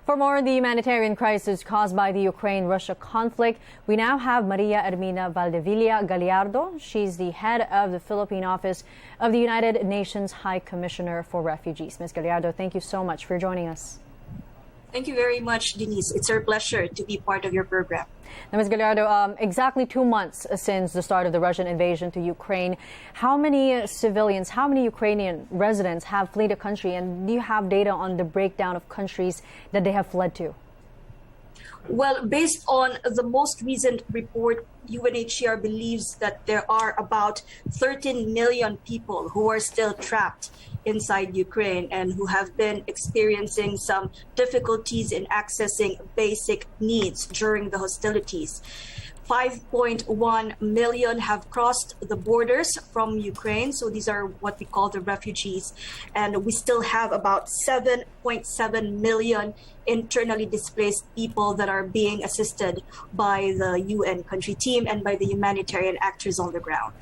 For more on the humanitarian crisis caused by the Ukraine-Russia conflict, we now have Maria Ermina Valdeavilla-Gallardo. She's the head of the Philippine office of the United Nations High Commissioner for Refugees. Ms. Gallardo, thank you so much for joining us. Thank you very much, Denise. It's our pleasure to be part of your program. Now, Ms. Gallardo, exactly 2 months since the start of the Russian invasion to Ukraine, how many civilians, how many Ukrainian residents have fled the country, and do you have data on the breakdown of countries that they have fled to? Well, based on the most recent report, UNHCR believes that there are about 13 million people who are still trapped inside Ukraine and who have been experiencing some difficulties in accessing basic needs during the hostilities. 5.1 million have crossed the borders from Ukraine. So these are what we call the refugees. And we still have about 7.7 million internally displaced people that are being assisted by the UN country team and by the humanitarian actors on the ground.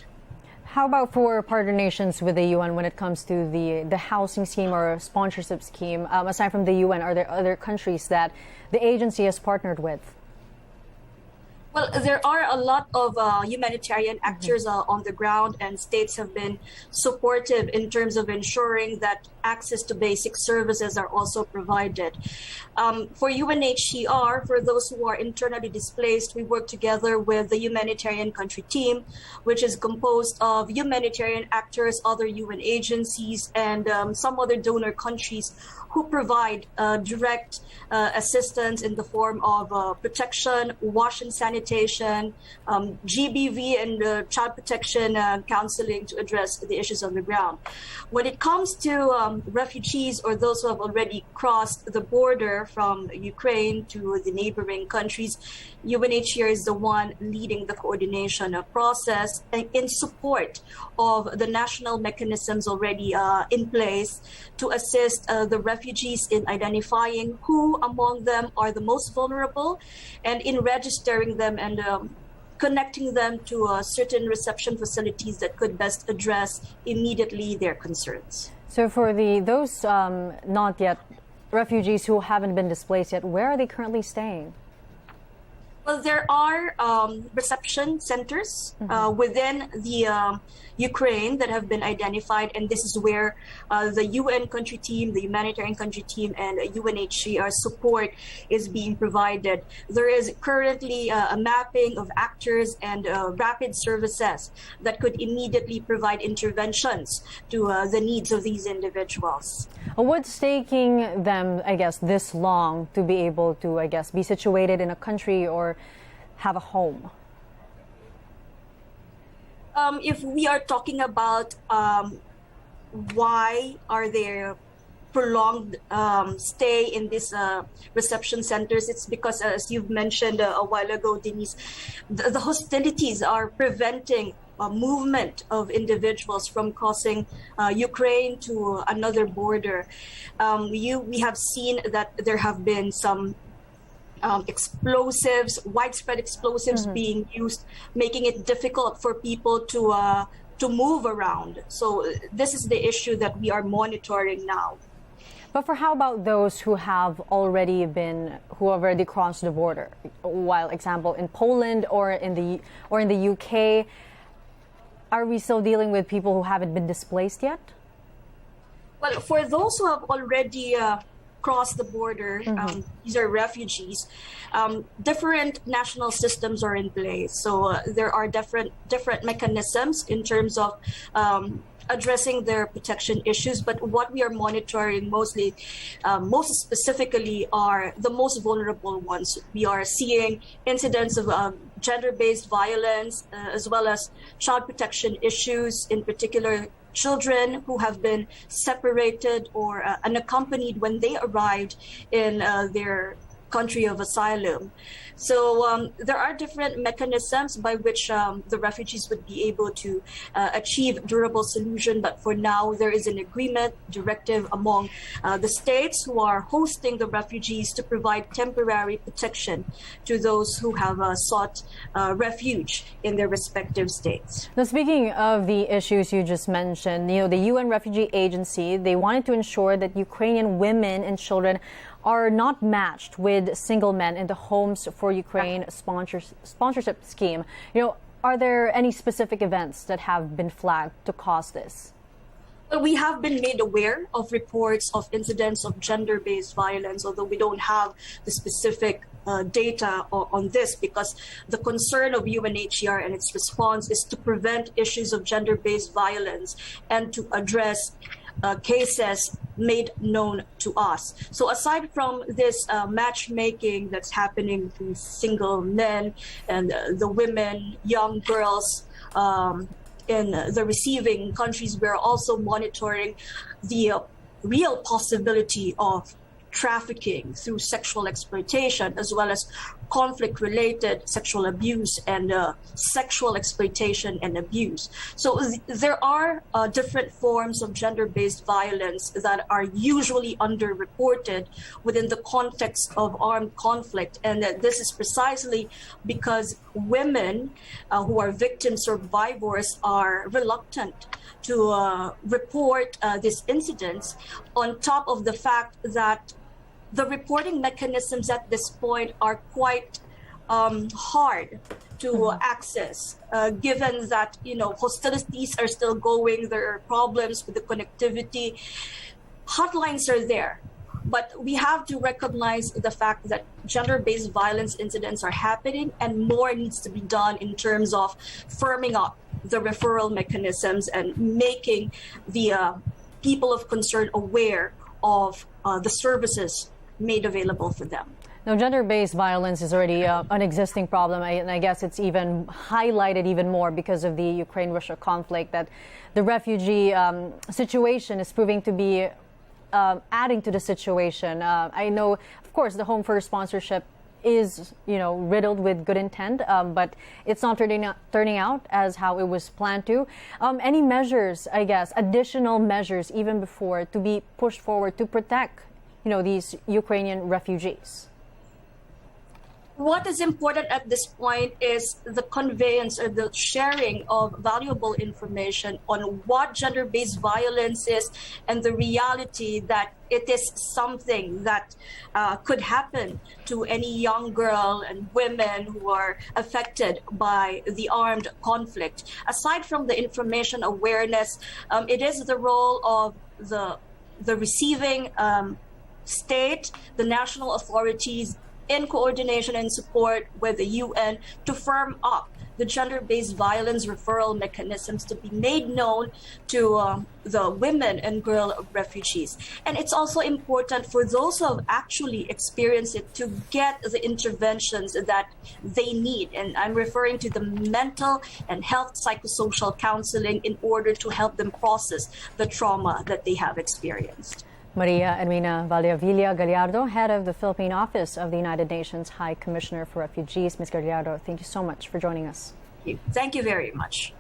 How about for partner nations with the UN when it comes to the housing scheme or sponsorship scheme? Aside from the UN, are there other countries that the agency has partnered with? Well, there are a lot of humanitarian actors on the ground, and states have been supportive in terms of ensuring that access to basic services are also provided. For UNHCR, for those who are internally displaced, we work together with the humanitarian country team, which is composed of humanitarian actors, other UN agencies, and some other donor countries who provide direct assistance in the form of protection, wash and sanitation, GBV and child protection counseling to address the issues on the ground. When it comes to refugees or those who have already crossed the border from Ukraine to the neighboring countries, UNHCR is the one leading the coordination process in support of the national mechanisms already in place to assist the refugees in identifying who among them are the most vulnerable and in registering them and connecting them to certain reception facilities that could best address immediately their concerns. So for those not yet refugees who haven't been displaced yet, where are they currently staying? Well, there are reception centers within the Ukraine that have been identified, and this is where the UN country team, the humanitarian country team, and UNHCR support is being provided. There is currently a mapping of actors and rapid services that could immediately provide interventions to the needs of these individuals. What's taking them, I guess, this long to be able to, I guess, be situated in a country or have a home? If we are talking about why are there prolonged stay in these reception centers, it's because, as you've mentioned a while ago, Denise, the hostilities are preventing movement of individuals from crossing Ukraine to another border. We have seen that there have been some explosives, widespread explosives being used, making it difficult for people to move around. So this is the issue that we are monitoring now. But for how about those who have already crossed the border? While example in Poland or in the UK, are we still dealing with people who haven't been displaced yet? Well, for those who have already crossed the border, these are refugees. Different national systems are in place, so there are different mechanisms in terms of addressing their protection issues. But what we are monitoring most specifically are the most vulnerable ones. We are seeing incidents of gender-based violence, as well as child protection issues, in particular children who have been separated or unaccompanied when they arrived in their country of asylum. So there are different mechanisms by which the refugees would be able to achieve durable solution. But for now, there is an agreement directive among the states who are hosting the refugees to provide temporary protection to those who have sought refuge in their respective states. Now, speaking of the issues you just mentioned, the UN Refugee Agency, they wanted to ensure that Ukrainian women and children are not matched with single men in the Homes for Ukraine sponsorship scheme. Are there any specific events that have been flagged to cause this? Well, we have been made aware of reports of incidents of gender-based violence, although we don't have the specific data on this, because the concern of UNHCR and its response is to prevent issues of gender-based violence and to address cases made known to us. So aside from this matchmaking that's happening between single men and the women, young girls, in the receiving countries, we're also monitoring the real possibility of trafficking through sexual exploitation, as well as conflict-related sexual abuse and sexual exploitation and abuse. So there are different forms of gender-based violence that are usually underreported within the context of armed conflict, and this is precisely because women who are victim survivors are reluctant to report these incidents, on top of the fact that the reporting mechanisms at this point are quite hard to access, given that hostilities are still going, there are problems with the connectivity. Hotlines are there, but we have to recognize the fact that gender-based violence incidents are happening, and more needs to be done in terms of firming up the referral mechanisms and making the people of concern aware of the services made available for them. Now, gender-based violence is already an existing problem, and I guess it's even highlighted even more because of the Ukraine-Russia conflict, that the refugee situation is proving to be adding to the situation. I know, of course, the Home for Sponsorship is, riddled with good intent, but it's not turning out as how it was planned to. Any measures, I guess, additional measures even before, to be pushed forward to protect these Ukrainian refugees? What is important at this point is the conveyance or the sharing of valuable information on what gender-based violence is, and the reality that it is something that could happen to any young girl and women who are affected by the armed conflict. Aside from the information awareness, it is the role of the receiving state, the national authorities, in coordination and support with the UN, to firm up the gender-based violence referral mechanisms to be made known to the women and girl refugees. And it's also important for those who have actually experienced it to get the interventions that they need. And I'm referring to the mental and health psychosocial counseling in order to help them process the trauma that they have experienced. Maria Ermina Valdeavilla-Gallardo, head of the Philippine Office of the United Nations High Commissioner for Refugees. Ms. Gallardo, thank you so much for joining us. Thank you very much.